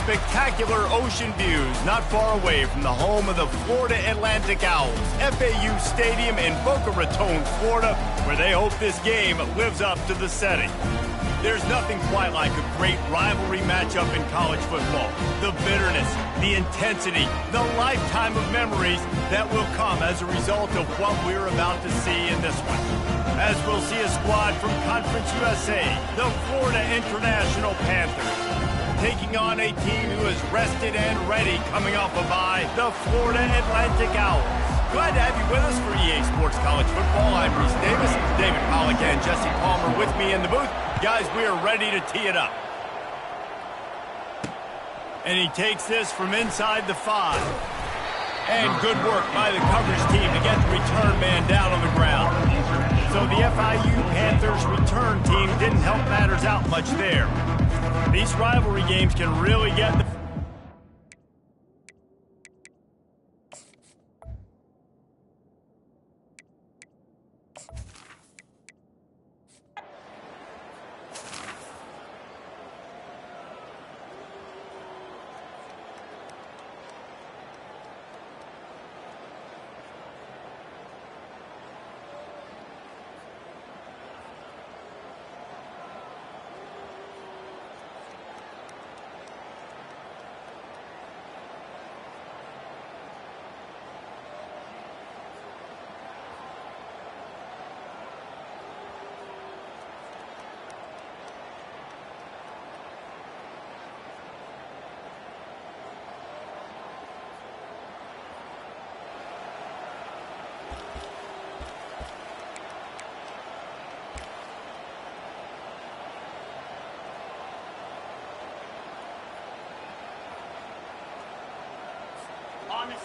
Spectacular ocean views not far away from the home of the Florida Atlantic Owls, FAU Stadium in Boca Raton, Florida, where they hope this game lives up to the setting. There's nothing quite like a great rivalry matchup in college football. The bitterness, the intensity, the lifetime of memories that will come as a result of what we're about to see in this one. As we'll see a squad from Conference USA, the Florida International Panthers, taking on a team who is rested and ready coming off a bye, the Florida Atlantic Owls. Glad to have you with us for EA Sports College Football. I'm Reese Davis, David Pollack and Jesse Palmer with me in the booth. Guys, we are ready to tee it up. And he takes this from inside the 5. And good work by the coverage team to get the return man down on the ground. So the FIU Panthers return team didn't help matters out much there. These rivalry games can really get the...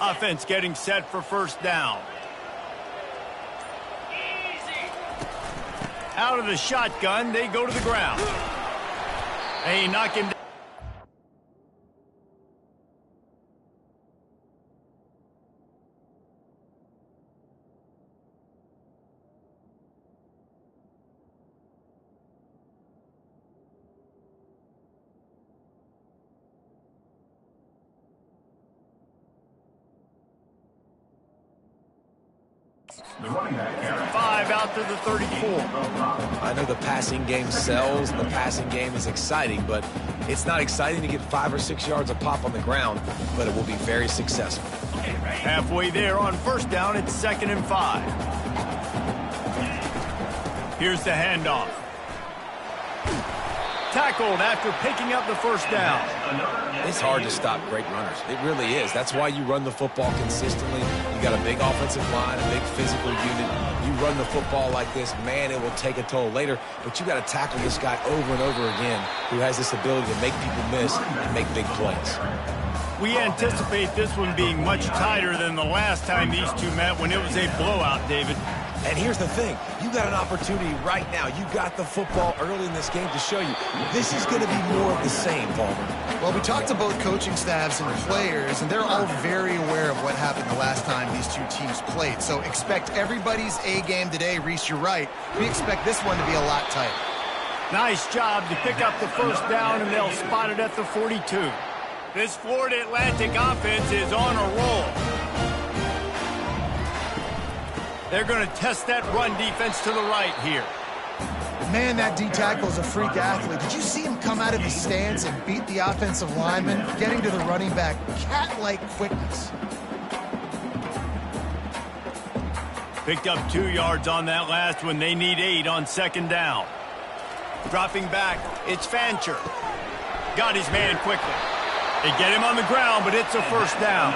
Offense getting set for first down. Out of the shotgun, they go to the ground. They knock him down. The running back 5 out to the 34. I know the passing game sells, the passing game is exciting, but it's not exciting to get 5 or 6 yards a pop on the ground, but it will be very successful. Halfway there on first down, it's 2nd and 5. Here's the handoff. Tackled after picking up the first down. It's hard to stop great runners. It really is. That's why you run the football consistently. You got a big offensive line, a big physical unit. You run the football like this, man, it will take a toll later. But you got to tackle this guy over and over again who has this ability to make people miss and make big plays. We anticipate this one being much tighter than the last time these two met when it was a blowout, David. And here's the thing. You got an opportunity right now. You got the football early in this game to show you this is going to be more of the same, Palmer. Well, we talked to both coaching staffs and players, and they're all very aware of what happened the last time these two teams played. So expect everybody's A game today. Reese, you're right. We expect this one to be a lot tighter. Nice job to pick up the first down, and they'll spot it at the 42. This Florida Atlantic offense is on a roll. They're going to test that run defense to the right here. Man, that D tackle is a freak athlete. Did you see him come out of his stance and beat the offensive lineman, getting to the running back? Cat-like quickness. Picked up 2 yards on that last one. They need 8 on second down. Dropping back, it's Fancher. Got his man quickly. They get him on the ground, but it's a first down.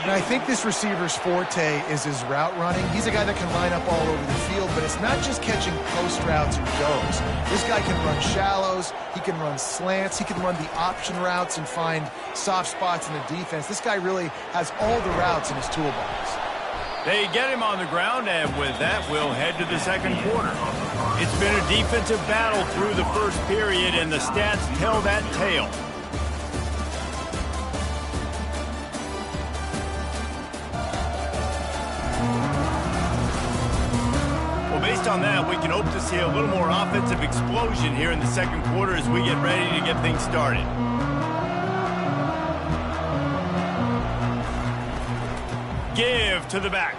And I think this receiver's forte is his route running. He's a guy that can line up all over the field, but it's not just catching post routes and goes. This guy can run shallows, he can run slants, he can run the option routes and find soft spots in the defense. This guy really has all the routes in his toolbox. They get him on the ground, and with that, we'll head to the second quarter. It's been a defensive battle through the first period, and the stats tell that tale. Based on that, we can hope to see a little more offensive explosion here in the second quarter as we get ready to get things started. Give to the back.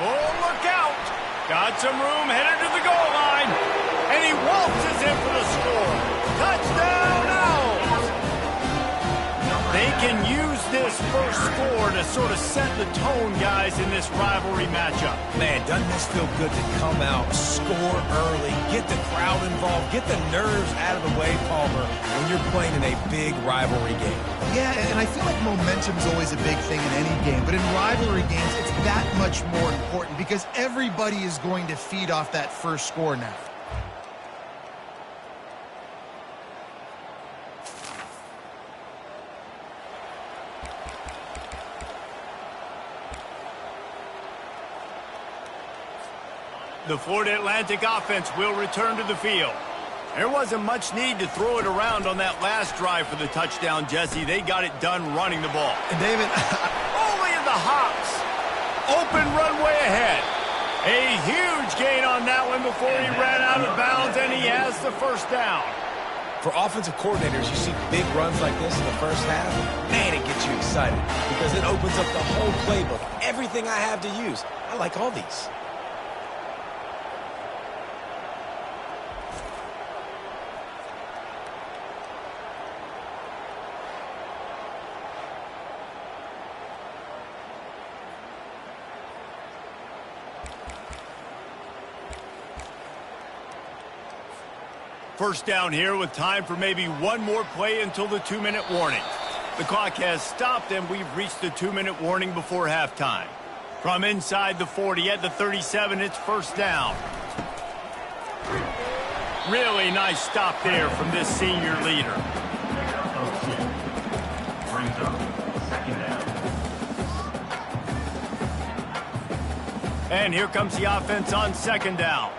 Oh, look out! Got some room, headed to the goal line. And he waltzes in for the score. Touchdown, Owls! They can use this first score to sort of set the tone, guys, in this rivalry matchup. Man, doesn't this feel good to come out, score early, get the crowd involved, get the nerves out of the way, Palmer, when you're playing in a big rivalry game. Yeah, and I feel like momentum is always a big thing in any game, but in rivalry games, it's that much more important because everybody is going to feed off that first score now. The Florida Atlantic offense will return to the field. There wasn't much need to throw it around on that last drive for the touchdown, Jesse. They got it done running the ball. And David, only in the hops. Open runway ahead. A huge gain on that one before he ran out of bounds, and he has the first down. For offensive coordinators, you see big runs like this in the first half, man, it gets you excited because it opens up the whole playbook, everything I have to use. I like all these. First down here with time for maybe one more play until the 2-minute warning. The clock has stopped and we've reached the 2-minute warning before halftime. From inside the 40 at the 37, it's first down. Really nice stop there from this senior leader. Brings up second down. And here comes the offense on second down.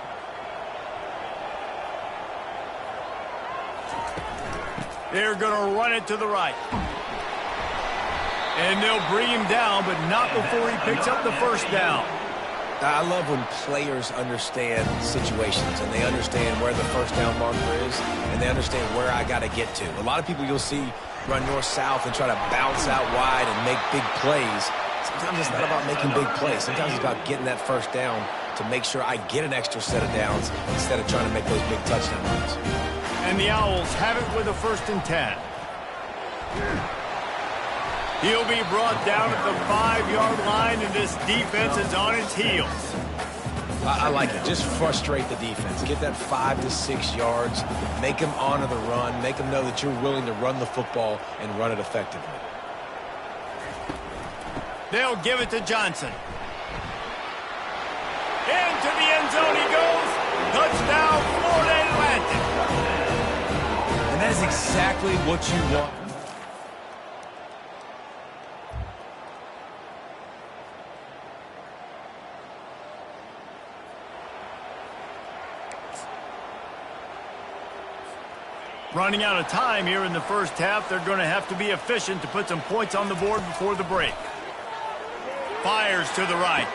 They're going to run it to the right. And they'll bring him down, but not before he picks up the first down. I love when players understand situations and they understand where the first down marker is and they understand where I got to get to. A lot of people you'll see run north-south and try to bounce out wide and make big plays. Sometimes it's not about making big plays. Sometimes it's about getting that first down to make sure I get an extra set of downs instead of trying to make those big touchdown runs. And the Owls have it with a 1st and 10. He'll be brought down at the 5-yard line, and this defense is on its heels. I like it. Just frustrate the defense. Get that 5 to 6 yards. Make them honor the run. Make them know that you're willing to run the football and run it effectively. They'll give it to Johnson. Into the end zone he goes. Touchdown, Florida Atlantic. And that is exactly what you want. Running out of time here in the first half. They're going to have to be efficient to put some points on the board before the break. Fires to the right.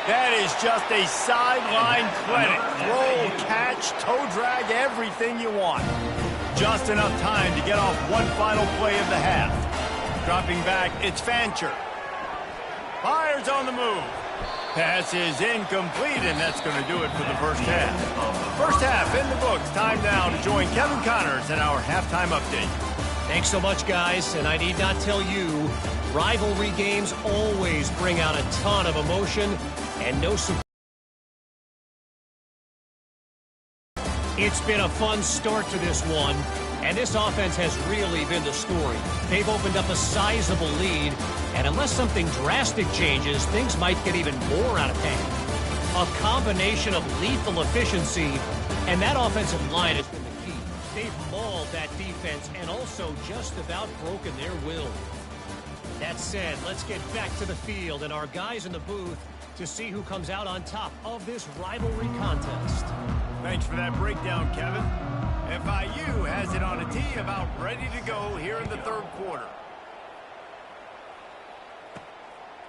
That is just a sideline clinic. Throw, catch, toe drag, everything you want. Just enough time to get off one final play of the half. Dropping back, it's Fancher. Fires on the move. Pass is incomplete, and that's going to do it for the first half. First half in the books. Time now to join Kevin Connors in our halftime update. Thanks so much, guys. And I need not tell you, rivalry games always bring out a ton of emotion and no surprise. It's been a fun start to this one, and this offense has really been the story. They've opened up a sizable lead, and unless something drastic changes, things might get even more out of hand. A combination of lethal efficiency, and that offensive line has been the key. They've mauled that defense and also just about broken their will. That said, let's get back to the field and our guys in the booth to see who comes out on top of this rivalry contest. Thanks for that breakdown, Kevin. FIU has it on a tee, about ready to go here in the third quarter.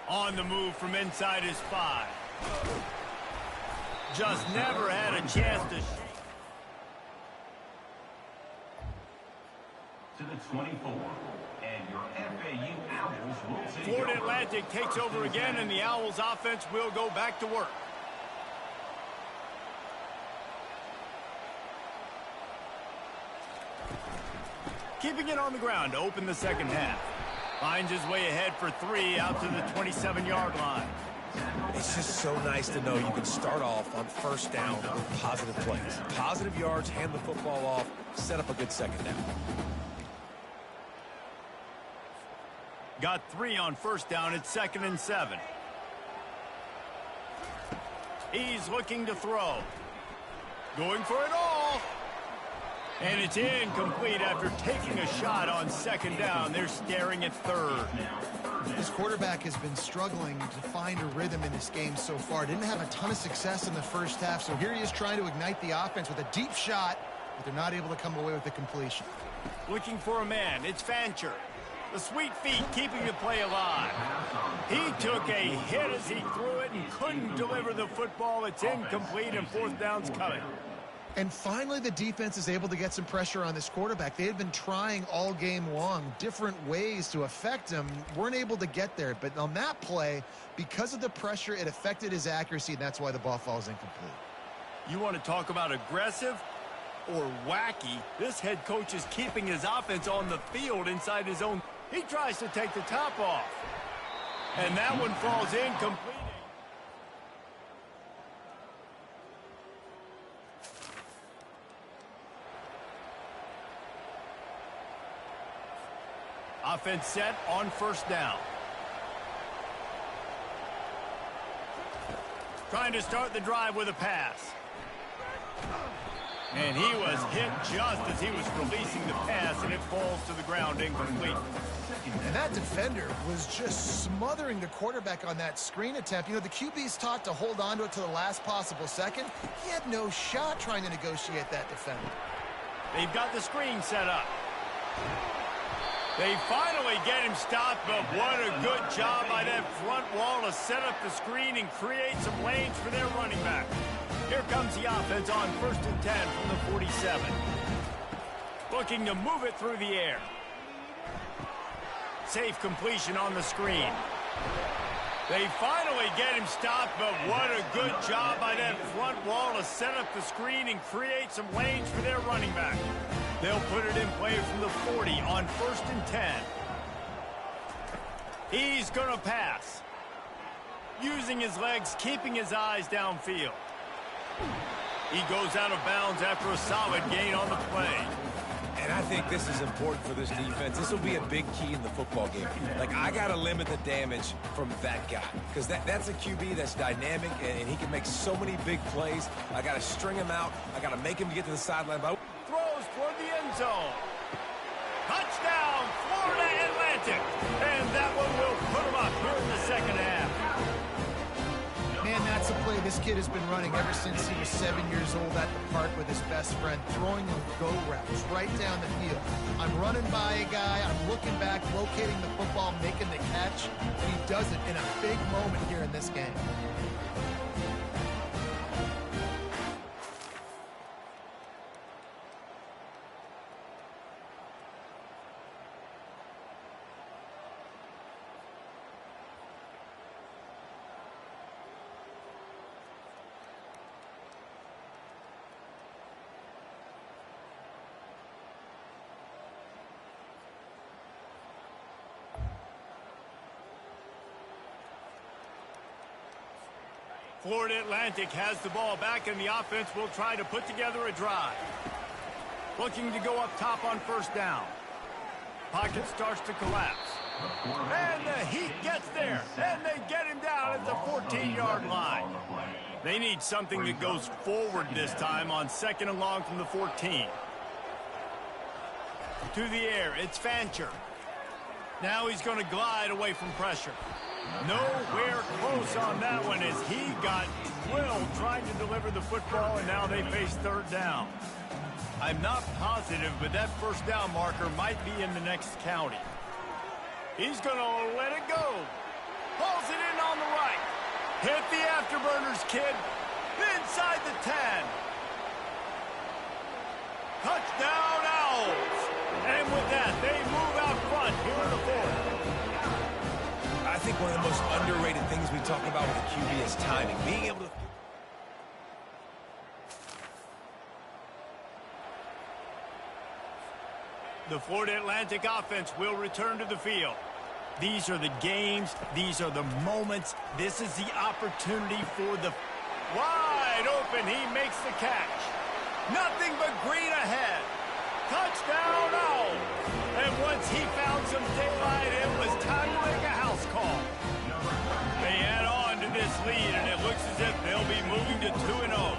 On the move from inside his 5. Just never had a chance to To the 24. And your FAU Owls will take Florida over. Atlantic takes over again, and the Owls offense will go back to work. Keeping it on the ground to open the second half. Finds his way ahead for 3 out to the 27-yard line. It's just so nice to know you can start off on first down with positive plays. Positive yards, hand the football off, set up a good second down. Got 3 on first down. It's 2nd and 7. He's looking to throw. Going for it all. And it's incomplete after taking a shot on second down. They're staring at third. This quarterback has been struggling to find a rhythm in this game so far. Didn't have a ton of success in the first half, so here he is trying to ignite the offense with a deep shot, but they're not able to come away with the completion. Looking for a man. It's Fancher. The sweet feet keeping the play alive. He took a hit as he threw it and couldn't deliver the football. It's incomplete, and fourth down's coming. And finally, the defense is able to get some pressure on this quarterback. They had been trying all game long, different ways to affect him. Weren't able to get there. But on that play, because of the pressure, it affected his accuracy, and that's why the ball falls incomplete. You want to talk about aggressive or wacky? This head coach is keeping his offense on the field inside his own. He tries to take the top off. And that one falls incomplete. Offense set on first down. Trying to start the drive with a pass. And he was hit just as he was releasing the pass, and it falls to the ground incomplete. And that defender was just smothering the quarterback on that screen attempt. You know, the QB's taught to hold on to it to the last possible second. He had no shot trying to negotiate that defender. They've got the screen set up. They finally get him stopped, but what a good job by that front wall to set up the screen and create some lanes for their running back. Here comes the offense on 1st and 10 from the 47. Looking to move it through the air. Safe completion on the screen. They finally get him stopped, but what a good job by that front wall to set up the screen and create some lanes for their running back. They'll put it in play from the 40 on 1st and 10. He's going to pass. using his legs, keeping his eyes downfield. He goes out of bounds after a solid gain on the play. And I think this is important for this defense. This will be a big key in the football game. Like, I got to limit the damage from that guy because that's a QB that's dynamic, and he can make so many big plays. I got to string him out. I got to make him get to the sideline. Throws toward the end zone. Touchdown, Florida Atlantic. And that one will put him up here in the second half. Man, that's a play this kid has been running ever since he was 7 years old at the park with his best friend, throwing him go routes right down the field. I'm running by a guy, I'm looking back, locating the football, making the catch, and he does it in a big moment here in this game. Florida Atlantic has the ball back, and the offense will try to put together a drive. Looking to go up top on first down. Pocket starts to collapse. And the Heat gets there, and they get him down at the 14-yard line. They need something that goes forward this time on second and long from the 14. To the air, it's Fancher. Now he's going to glide away from pressure. Nowhere close on that one as he got Will trying to deliver the football, and now they face third down. I'm not positive, but that first down marker might be in the next county. He's going to let it go. Pulls it in on the right. Hit the afterburners, kid. Inside the 10. Touchdown, Owls. And with that, they move out front here in the fourth. I think one of the most underrated things we talk about with a QB is timing. Being able to... The Florida Atlantic offense will return to the field. These are the games. These are the moments. This is the opportunity for the... Wide open. He makes the catch. Nothing but green ahead. Touchdown, Owls. And once he found some daylight, it was time to make a house call. They add on to this lead, and it looks as if they'll be moving to 2-0.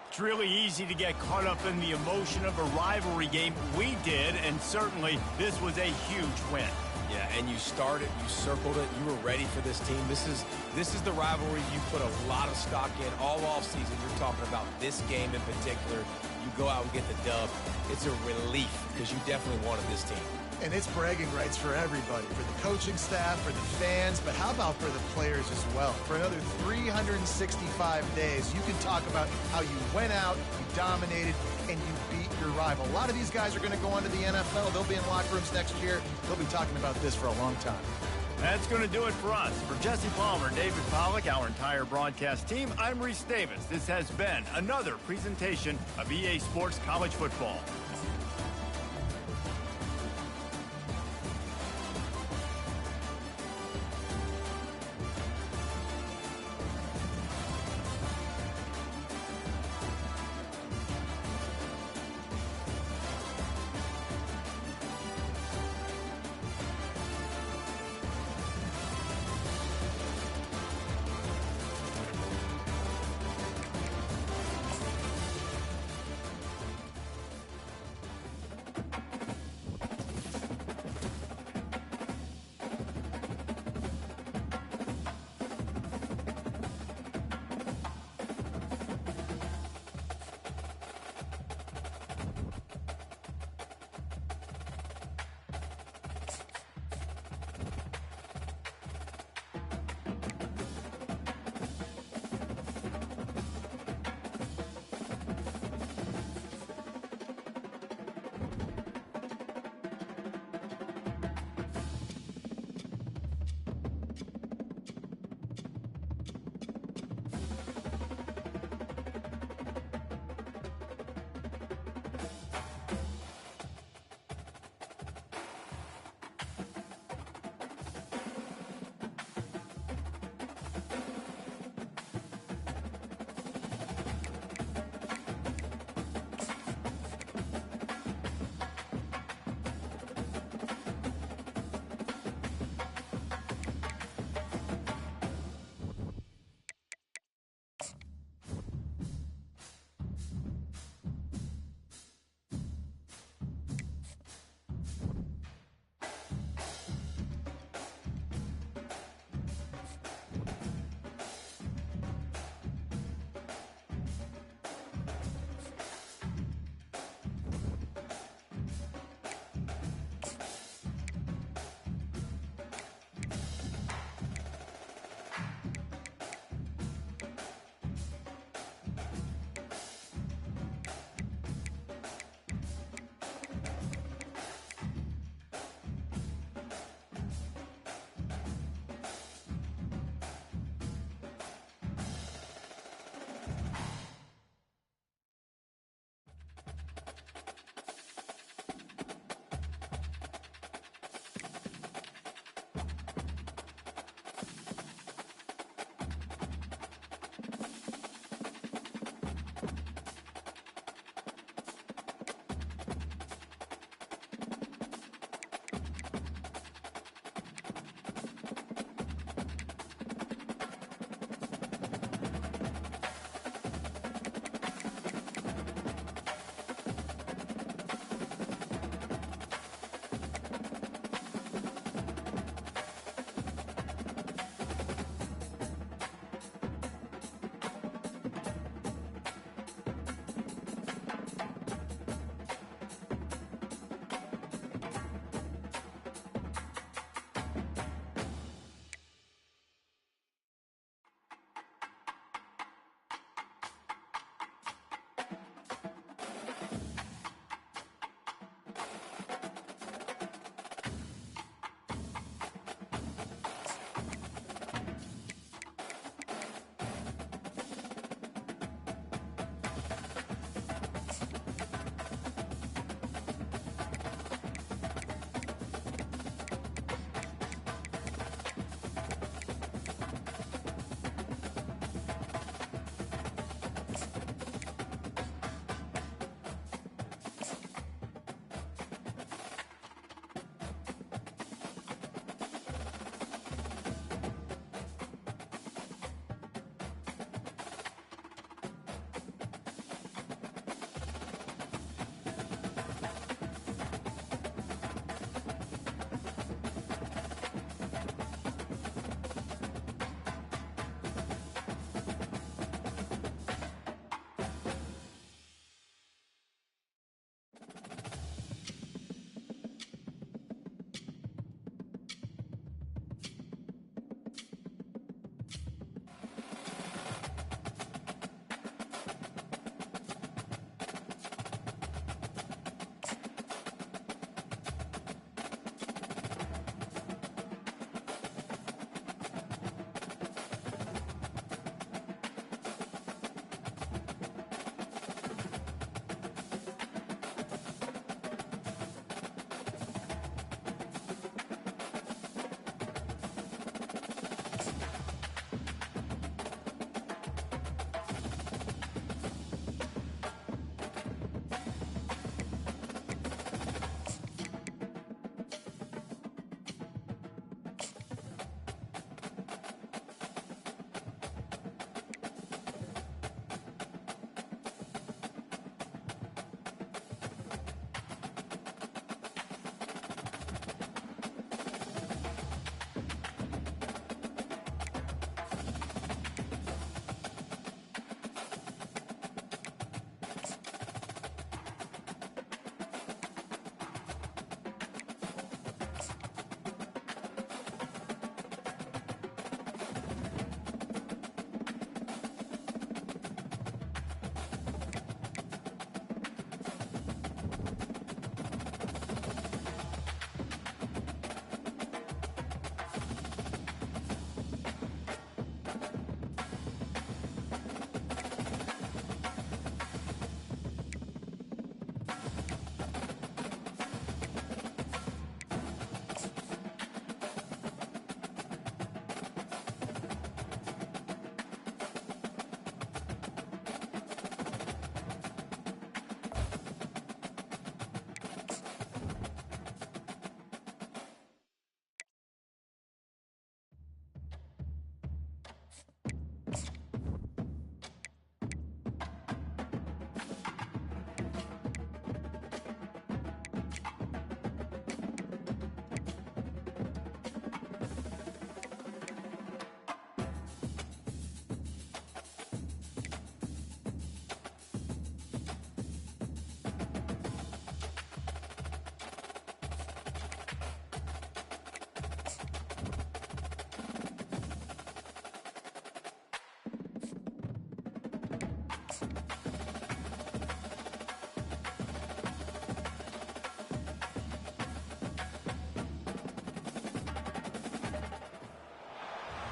It's really easy to get caught up in the emotion of a rivalry game. We did, and certainly this was a huge win. Yeah, and you started, you circled it, you were ready for this team. This is the rivalry you put a lot of stock in all offseason. You're talking about this game in particular. You go out and get the dub. It's a relief because you definitely wanted this team. And it's bragging rights for everybody, for the coaching staff, for the fans, but how about for the players as well? For another 365 days, you can talk about how you went out, you dominated, and you beat your rival. A lot of these guys are going to go on to the NFL. They'll be in locker rooms next year. They'll be talking about this for a long time. That's going to do it for us. For Jesse Palmer, David Pollack, our entire broadcast team, I'm Reese Davis. This has been another presentation of EA Sports College Football.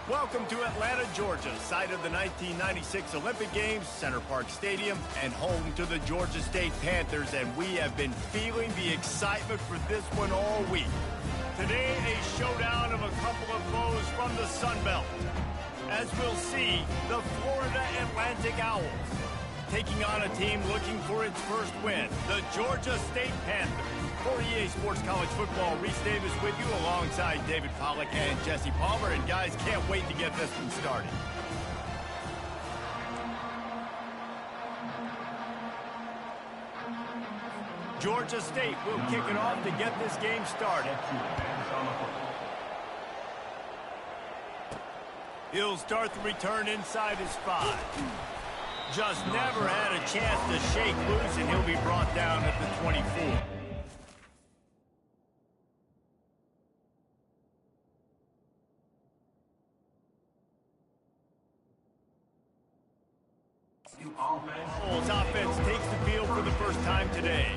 Welcome to Atlanta, Georgia, site of the 1996 Olympic Games, Center Park Stadium, and home to the Georgia State Panthers, and we have been feeling the excitement for this one all week. Today, a showdown of a couple of foes from the Sun Belt. As we'll see, the Florida Atlantic Owls taking on a team looking for its first win, the Georgia State Panthers. For EA Sports College Football, Reese Davis with you alongside David Pollack and Jesse Palmer. And guys, can't wait to get this one started. Georgia State will kick it off to get this game started. He'll start the return inside his 5. Just never had a chance to shake loose, and he'll be brought down at the 24. Owls offense takes the field for the first time today.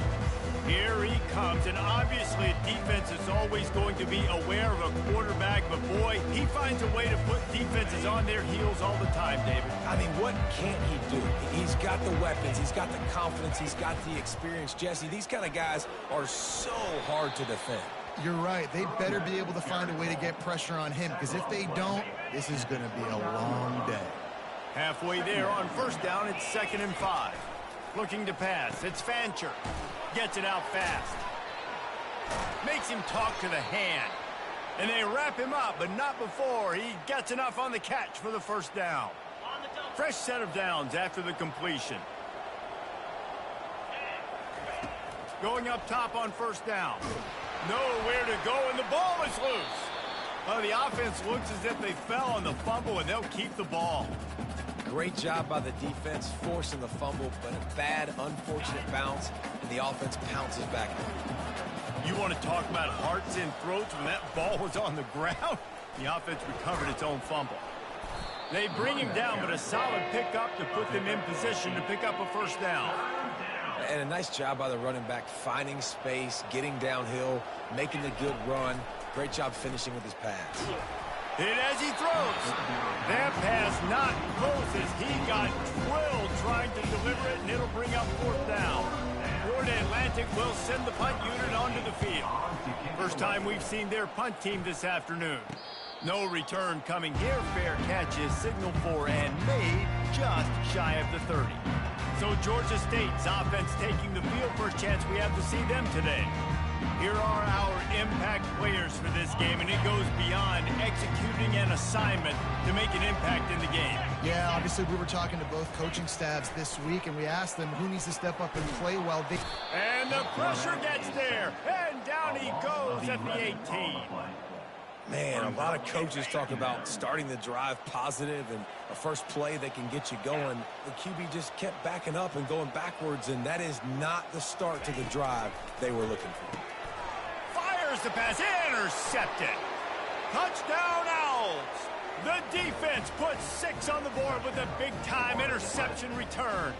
Here he comes, and obviously a defense is always going to be aware of a quarterback, but boy, he finds a way to put defenses on their heels all the time, David. I mean, what can't he do? He's got the weapons, he's got the confidence, he's got the experience. Jesse, these kind of guys are so hard to defend. You're right. They better be able to find a way to get pressure on him, because if they don't, this is going to be a long day. Halfway there on first down, it's 2nd and 5. Looking to pass, it's Fancher. Gets it out fast. Makes him talk to the hand. And they wrap him up, but not before he gets enough on the catch for the first down. Fresh set of downs after the completion. Going up top on first down. Nowhere to go, and the ball is loose. Well, the offense looks as if they fell on the fumble, and they'll keep the ball. Great job by the defense, forcing the fumble, but a bad, unfortunate bounce, and the offense pounces back. You want to talk about hearts and throats when that ball was on the ground? The offense recovered its own fumble. They bring him down, but a solid pickup to put them in position to pick up a first down. And a nice job by the running back, finding space, getting downhill, making the good run. Great job finishing with his pass. Hit as he throws. That pass not close as he got drilled trying to deliver it, and it'll bring up 4th down. Florida Atlantic will send the punt unit onto the field. First time we've seen their punt team this afternoon. No return coming here. Fair catch is signaled for and made just shy of the 30. So Georgia State's offense taking the field. First chance we have to see them today. Here are our impact players for this game, and it goes beyond executing an assignment to make an impact in the game. Yeah, obviously we were talking to both coaching staffs this week, and we asked them who needs to step up and play well. And the pressure gets there, and down he goes at the 18. Man, a lot of coaches talk about starting the drive positive and a first play that can get you going. The QB just kept backing up and going backwards, and that is not the start to the drive they were looking for. Fires the pass, intercepted. Touchdown Owls. The defense puts 6 on the board with a big-time interception return.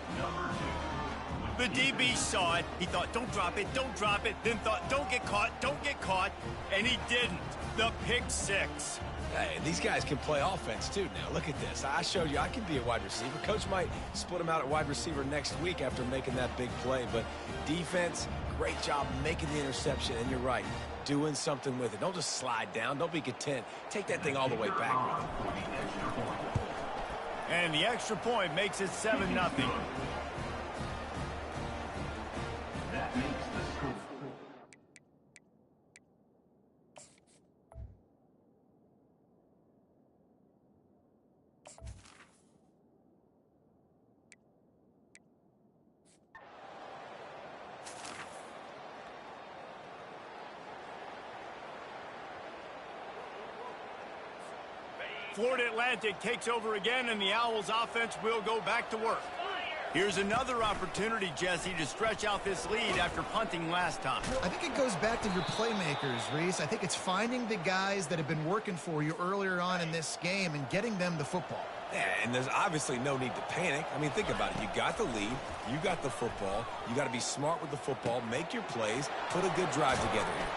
The DB saw it. He thought, don't drop it, then thought, don't get caught, and he didn't. The pick 6. Hey, these guys can play offense, too, now. Look at this. I showed you I can be a wide receiver. Coach might split him out at wide receiver next week after making that big play. But defense, great job making the interception. And you're right, doing something with it. Don't just slide down. Don't be content. Take that thing all the way back with it. And the extra point makes it 7-0. That makes the score. Florida Atlantic takes over again, and the Owls offense will go back to work. Here's another opportunity, Jesse, to stretch out this lead after punting last time. I think it goes back to your playmakers, Reese. I think it's finding the guys that have been working for you earlier on in this game and getting them the football. Yeah, and there's obviously no need to panic. I mean, think about it. You got the lead. You got the football. You got to be smart with the football, make your plays, put a good drive together here.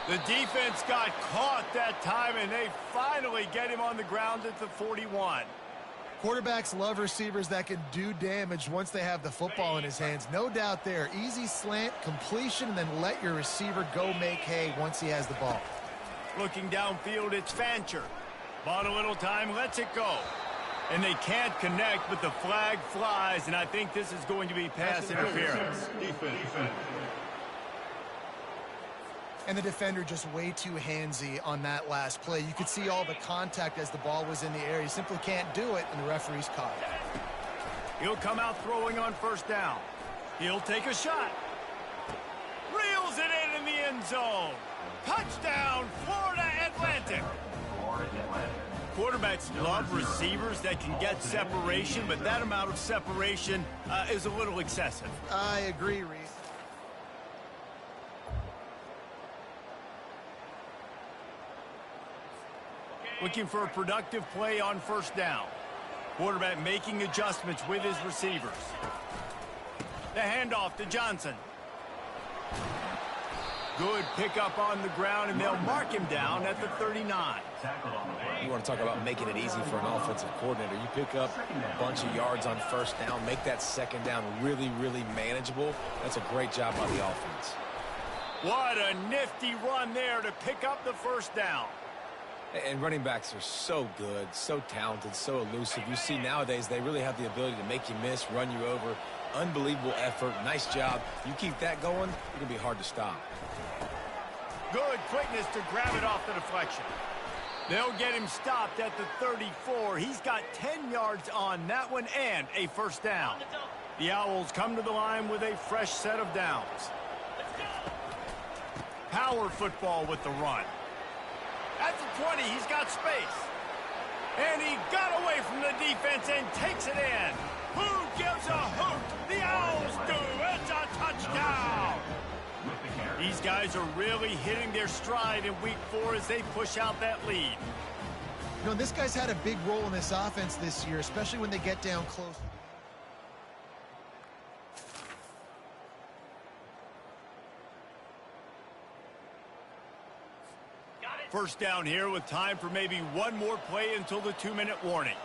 The defense got caught that time, and they finally get him on the ground at the 41. Quarterbacks love receivers that can do damage once they have the football in his hands. No doubt there. Easy slant, completion, and then let your receiver go make hay once he has the ball. Looking downfield, it's Fancher. Bought a little time, lets it go. And they can't connect, but the flag flies, and I think this is going to be pass interference. And the defender just way too handsy on that last play. You could see all the contact as the ball was in the air. He simply can't do it, and the referee's caught it. He'll come out throwing on first down. He'll take a shot. Reels it in the end zone. Touchdown, Florida Atlantic. Quarterbacks love receivers that can get separation, but that amount of separation is a little excessive. I agree, Reed. Looking for a productive play on first down. Quarterback making adjustments with his receivers. The handoff to Johnson. Good pickup on the ground, and they'll mark him down at the 39. You want to talk about making it easy for an offensive coordinator. You pick up a bunch of yards on first down, make that second down really, really manageable. That's a great job by the offense. What a nifty run there to pick up the first down. And running backs are so good, so talented, so elusive. You see nowadays they really have the ability to make you miss, run you over. Unbelievable effort. Nice job. You keep that going, it's going to be hard to stop. Good quickness to grab it off the deflection. They'll get him stopped at the 34. He's got 10 yards on that one and a first down. The Owls come to the line with a fresh set of downs. Power football with the run. At the 20, he's got space. And he got away from the defense and takes it in. Who gives a hoot? The Owls do. It's a touchdown. These guys are really hitting their stride in week 4 as they push out that lead. You know, this guy's had a big role in this offense this year, especially when they get down close. First down here with time for maybe one more play until the 2-minute warning.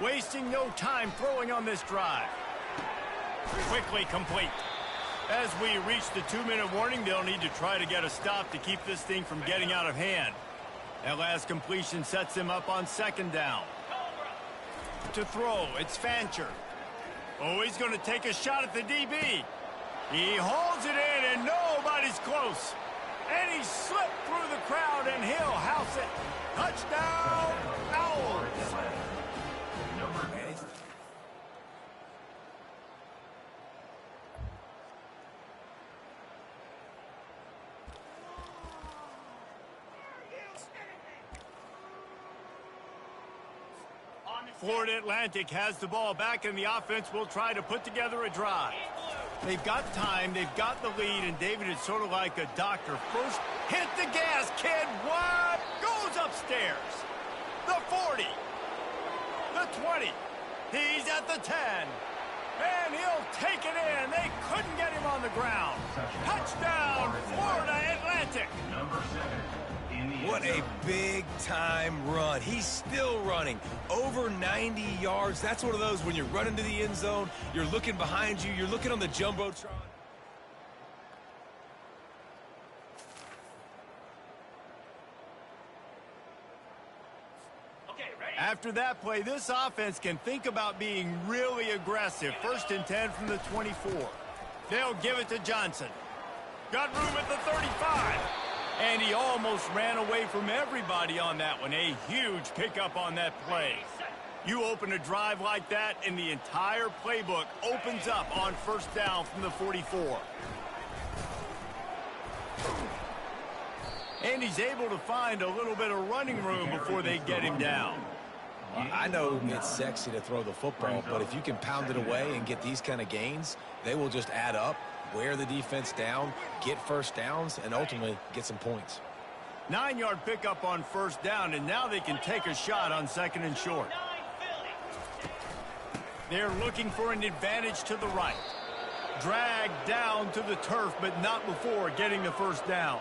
Wasting no time throwing on this drive. Quickly complete. As we reach the 2-minute warning, they'll need to try to get a stop to keep this thing from getting out of hand. That last completion sets him up on second down. To throw, it's Fancher. Oh, he's going to take a shot at the DB. He holds it in, and nobody's close. And he slipped through the crowd, and he'll house it. Touchdown, Owls. Florida Atlantic has the ball back, and the offense will try to put together a drive. They've got time, they've got the lead, and David is sort of like a doctor. First, hit the gas, kid. What? Goes upstairs. The 40. The 20. He's at the 10. And he'll take it in. They couldn't get him on the ground. Touchdown, Florida Atlantic. Number 7. What a big-time run. He's still running. Over 90 yards. That's one of those when you're running to the end zone, you're looking behind you, you're looking on the Jumbotron. After that play, this offense can think about being really aggressive. 1st and 10 from the 24. They'll give it to Johnson. Got room at the 35. And he almost ran away from everybody on that one. A huge pickup on that play. You open a drive like that, and the entire playbook opens up on first down from the 44. And he's able to find a little bit of running room before they get him down. I know it's sexy to throw the football, but if you can pound it away and get these kind of gains, they will just add up, wear the defense down, get first downs, and ultimately get some points. 9-yard pickup on first down, and now they can take a shot on 2nd and short. They're looking for an advantage to the right. Dragged down to the turf, but not before getting the first down.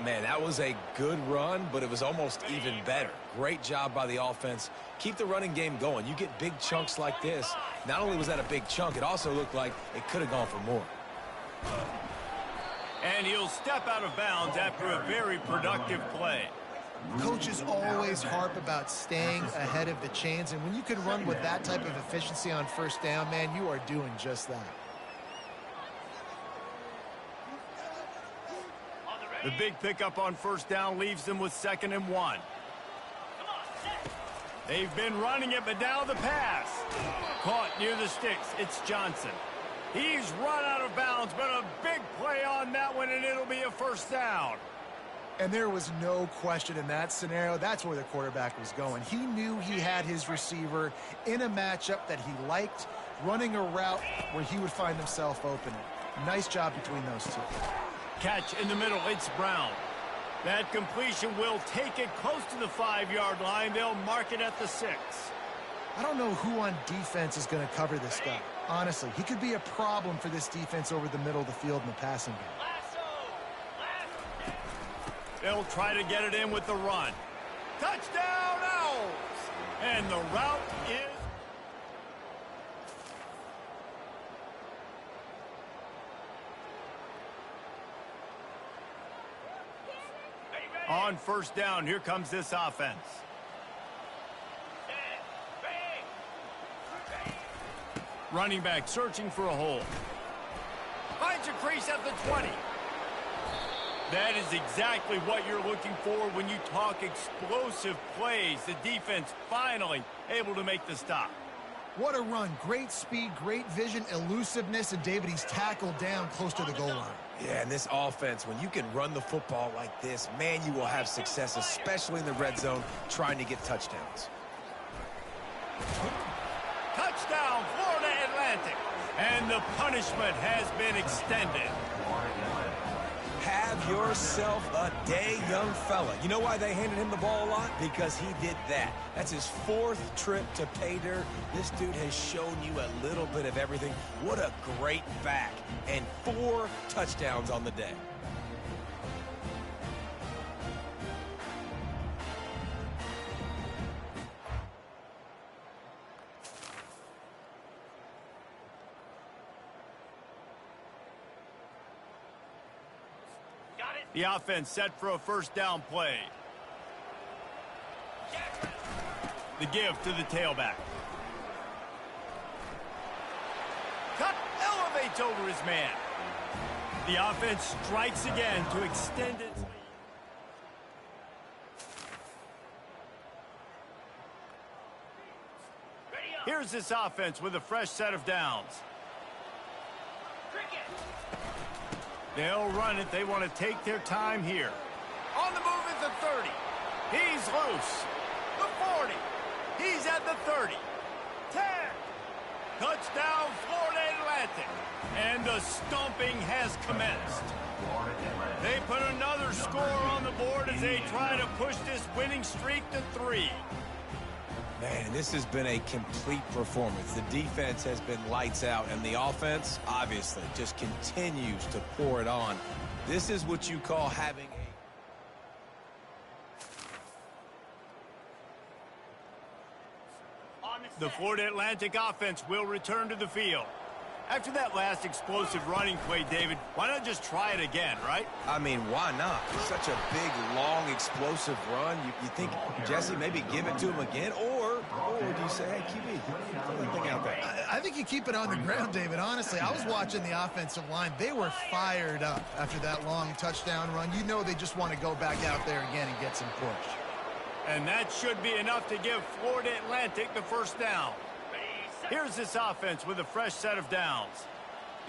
Man, that was a good run, but it was almost even better. Great job by the offense. Keep the running game going. You get big chunks like this. Not only was that a big chunk, it also looked like it could have gone for more. And he'll step out of bounds after a very productive play. Coaches always harp about staying ahead of the chains, and when you can run with that type of efficiency on first down, man, you are doing just that. The big pickup on first down leaves them with 2nd and 1. They've been running it, but now the pass. Caught near the sticks. It's Johnson. He's run out of bounds, but a big play on that one, and it'll be a first down. And there was no question in that scenario. That's where the quarterback was going. He knew he had his receiver in a matchup that he liked, running a route where he would find himself open. Nice job between those two. Catch in the middle. It's Brown. That completion will take it close to the 5-yard line. They'll mark it at the 6. I don't know who on defense is going to cover this guy. Honestly, he could be a problem for this defense over the middle of the field in the passing game. They'll try to get it in with the run. Touchdown, Owls! And the route is... On first down, here comes this offense. Running back searching for a hole. Finds a crease at the 20. That is exactly what you're looking for when you talk explosive plays. The defense finally able to make the stop. What a run. Great speed, great vision, elusiveness, and David, he's tackled down close to the goal line. Yeah, and this offense, when you can run the football like this, man, you will have success, especially in the red zone, trying to get touchdowns. Touchdown, Florida Atlantic. And the punishment has been extended. Have yourself a day, young fella. You know why they handed him the ball a lot? Because he did that. That's his 4th trip to pay dirt. This dude has shown you a little bit of everything. What a great back. And 4 touchdowns on the day. The offense set for a first down play. The give to the tailback. Cut, elevates over his man. The offense strikes again to extend its lead. Here's this offense with a fresh set of downs. They'll run it. They want to take their time here. On the move at the 30. He's loose. The 40. He's at the 30. 10. Touchdown, Florida Atlantic. And the stomping has commenced. They put another score on the board as they try to push this winning streak to 3. Man, this has been a complete performance. The defense has been lights out, and the offense, obviously, just continues to pour it on. This is what you call having a... The Florida Atlantic offense will return to the field. After that last explosive running play, David, why not just try it again, right? I mean, why not? Such a big, long, explosive run. You think, Jesse, maybe give it to him again? Or do you say, hey, QB, throw that thing out there? I think you keep it on the ground, David. Honestly, I was watching the offensive line. They were fired up after that long touchdown run. You know they just want to go back out there again and get some push. And that should be enough to give Florida Atlantic the first down. Here's this offense with a fresh set of downs.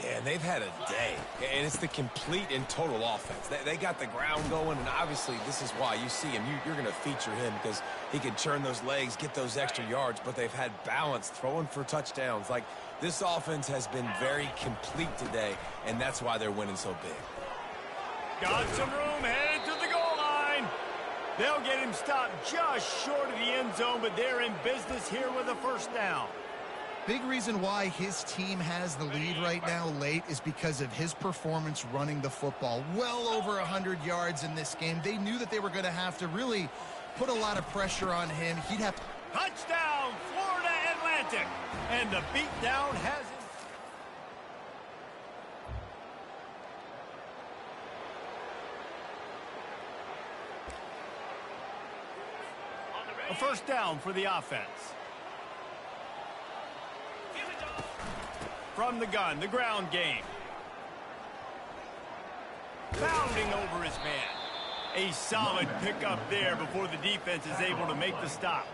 Yeah, and they've had a day. And it's the complete and total offense. They got the ground going, and obviously this is why you see him. You're going to feature him because he can churn those legs, get those extra yards, but they've had balance, throwing for touchdowns. Like, this offense has been very complete today, and that's why they're winning so big. Got some room, headed to the goal line. They'll get him stopped just short of the end zone, but they're in business here with a first down. Big reason why his team has the lead right now late is because of his performance running the football. Well over 100 yards in this game. They knew that they were going to have to really put a lot of pressure on him. He'd have... Touchdown, Florida Atlantic! And the beatdown has it. A first down for the offense. From the gun, the ground game. Bounding over his man. A solid pickup there before the defense is able to make the stop.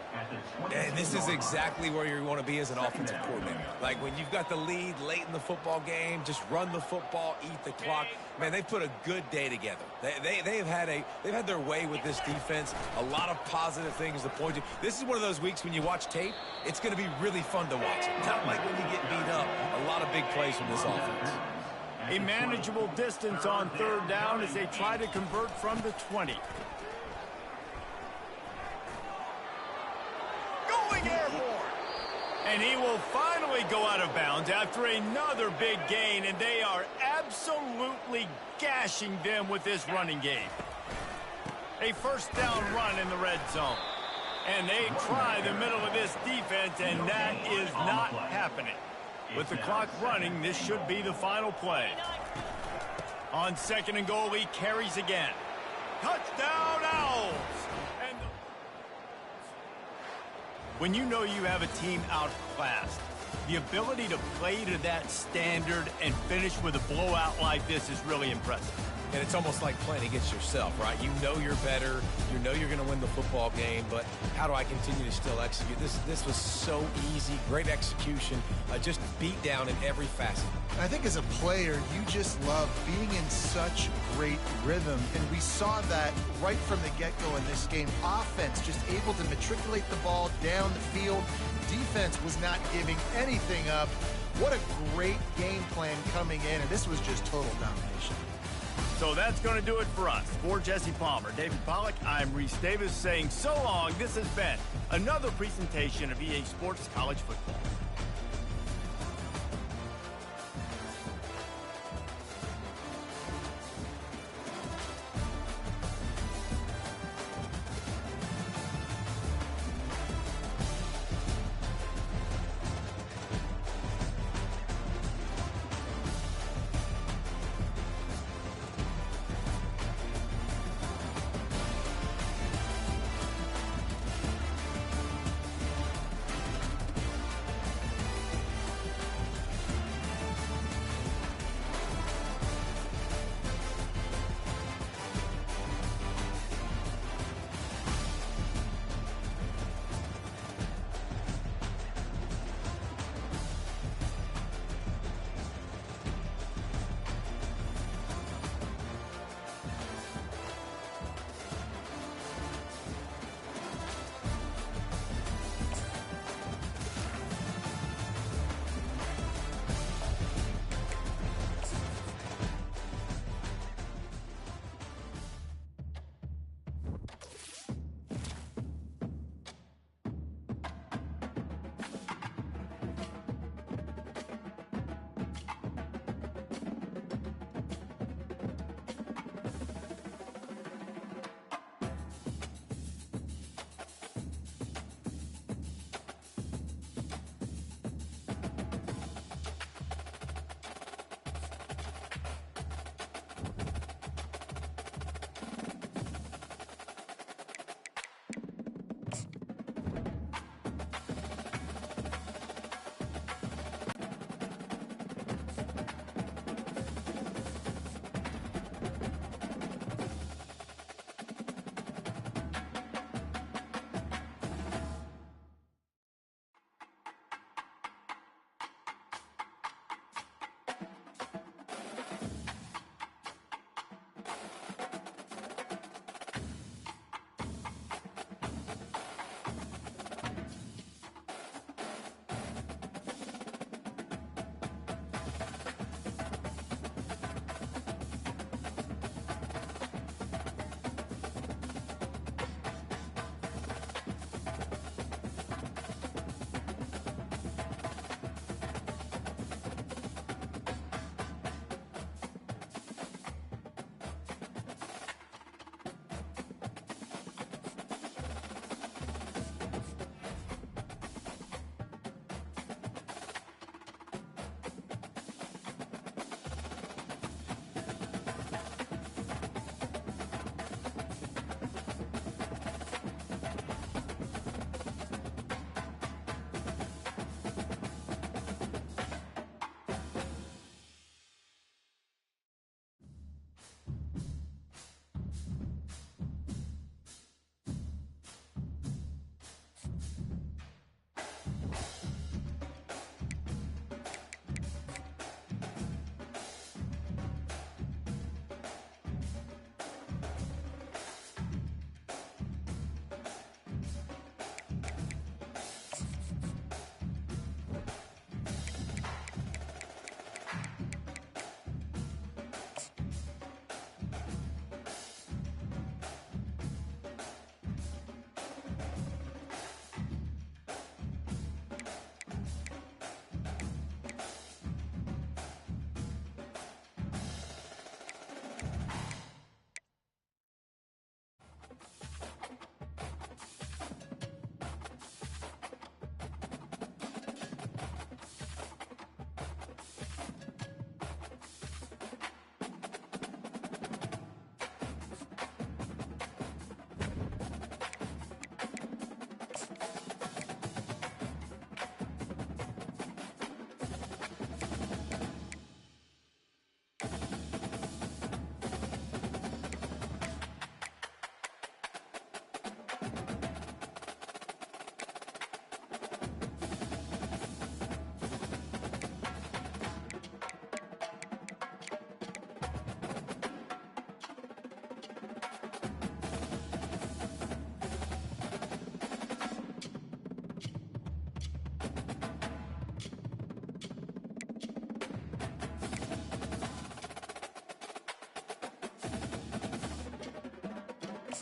And this is exactly where you want to be as an offensive coordinator. Like when you've got the lead late in the football game, just run the football, eat the clock. Man, they've put a good day together. They've had their way with this defense. A lot of positive things to point to. This is one of those weeks when you watch tape, it's going to be really fun to watch. Not like when you get beat up. A lot of big plays from this offense. A manageable distance on third down as they try to convert from the 20. Going airborne. And he will finally go out of bounds after another big gain, and they are absolutely gashing them with this running game. A first down run in the red zone. And they try the middle of this defense, and that is not happening. With the clock running, this should be the final play. On second and goal, he carries again. Touchdown, Owls! And when you know you have a team outclassed, the ability to play to that standard and finish with a blowout like this is really impressive. And it's almost like playing against yourself, right? You know you're better. You know you're going to win the football game, but how do I continue to still execute? This was so easy. Great execution. Just beat down in every facet. I think as a player, you just love being in such great rhythm, and we saw that right from the get-go in this game. Offense just able to matriculate the ball down the field. Defense was not giving anything up. What a great game plan coming in, and this was just total domination. So that's going to do it for us. For Jesse Palmer, David Pollack, I'm Reese Davis saying so long. This has been another presentation of EA Sports College Football.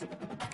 Owls.